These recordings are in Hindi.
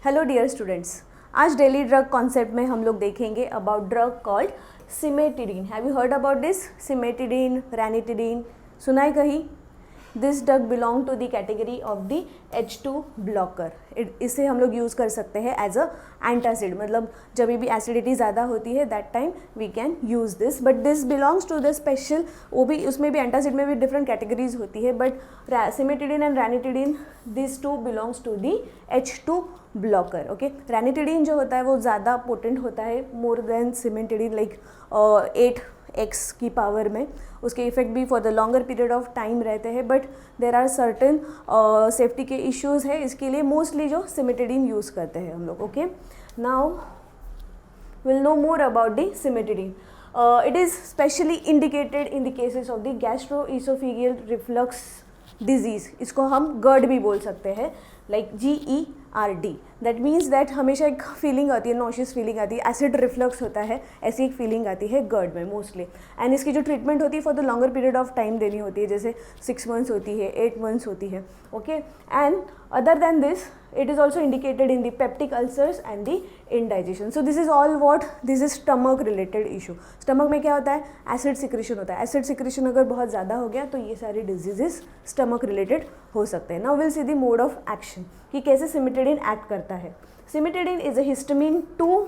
हेलो डियर स्टूडेंट्स, आज डेली ड्रग कॉन्सेप्ट में हम लोग देखेंगे about drug called cimetidine. Have you heard about this? Cimetidine, ranitidine सुना है कहीं? This drug belong to the category of the H2 blocker. इसे हम लोग यूज़ कर सकते हैं एज अ एंटासिड, मतलब जब भी एसिडिटी ज़्यादा होती है that time we can use this, but this belongs to the special, वो भी उसमें भी एंटासिड में भी डिफरेंट कैटेगरीज होती है, but cimetidine and ranitidine this two belongs to the H2 blocker. Okay, ranitidine जो होता है वो ज़्यादा पोटेंट होता है, more than cimetidine, like 8x की पावर में। उसके इफेक्ट भी for the longer period of time रहते हैं, but there are certain safety के इश्यूज़ है, इसके लिए मोस्टली जो सिमेटिडीन यूज़ करते हैं हम लोग। Okay, now will know more about the cimetidine. It is specially indicated in the cases of the gastroesophageal reflux disease. इसको हम GERD भी बोल सकते हैं, like GERD. That means that हमेशा एक फीलिंग आती है, नॉशियस फीलिंग आती है, एसिड रिफ्लक्स होता है, ऐसी एक फीलिंग आती है GERD में मोस्टली. एंड इसकी जो ट्रीटमेंट होती है for the longer period of time देनी होती है, जैसे 6 months होती है, 8 months होती है. Okay, and other than this it is also indicated in the peptic ulcers and the indigestion. So this is all what, this is stomach related issue. stomach में क्या होता है? acid secretion होता है. acid secretion अगर बहुत ज़्यादा हो गया तो ये सारी diseases stomach related हो सकते हैं. Now we'll see the mode of action कि कैसे सिमेटिडीन एक्ट करता है. Cimetidine is a histamine 2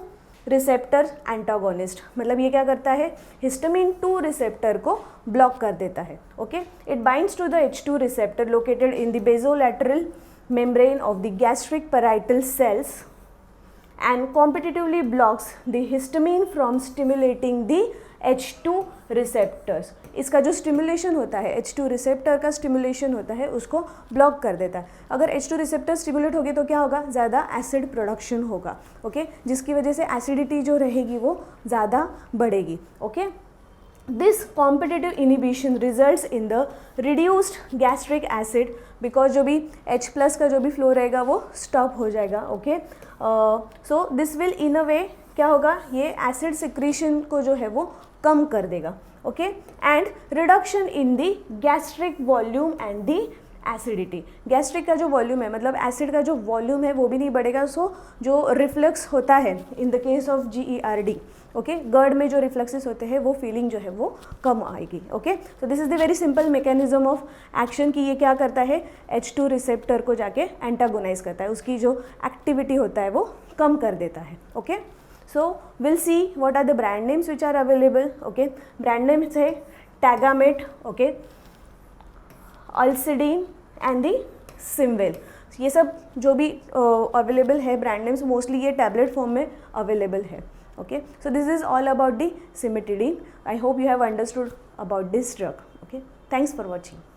receptor antagonist. मतलब ये क्या करता है? हिस्टामिन 2 रिसेप्टर को ब्लॉक कर देता है. Okay, it binds to the H2 receptor located in the basolateral membrane of the gastric parietal cells and competitively blocks the histamine from stimulating the H2 receptors. इसका जो स्टिमुलेशन होता है, H2 रिसेप्टर का स्टिमुलेशन होता है, उसको ब्लॉक कर देता है. अगर H2 रिसेप्टर स्टिमुलेट होगी तो क्या होगा? ज़्यादा एसिड प्रोडक्शन होगा. ओके, जिसकी वजह से एसिडिटी जो रहेगी वो ज़्यादा बढ़ेगी. Okay, This competitive inhibition results in the reduced gastric acid because जो भी H प्लस का जो भी फ्लो रहेगा वो स्टॉप हो जाएगा. Okay, so this will in a way क्या होगा? ये एसिड सिक्रीशन को जो है वो कम कर देगा. Okay, and reduction in the gastric volume and the acidity. Gastric का जो वॉल्यूम है, मतलब एसिड का जो वॉल्यूम है वो भी नहीं बढ़ेगा. सो जो रिफ्लक्स होता है in the case of GERD, okay, GERD में जो रिफ्लक्सेस होते हैं वो फीलिंग जो है वो कम आएगी. Okay, so this is the very simple mechanism of action कि ये क्या करता है? H2 रिसेप्टर को जाके एंटागोनाइज करता है, उसकी जो एक्टिविटी होता है वो कम कर देता है. Okay, so will see what are the brand names which are available. Okay, brand names है टैगामेट, ओके, अल्सिडीन एंड दी सिमवेल. ये सब जो भी अवेलेबल है ब्रांड नेम्स, मोस्टली ये टैबलेट फॉर्म में अवेलेबल है. Okay, so this is all about the cimetidine. I hope you have understood about this drug. Okay, thanks for watching.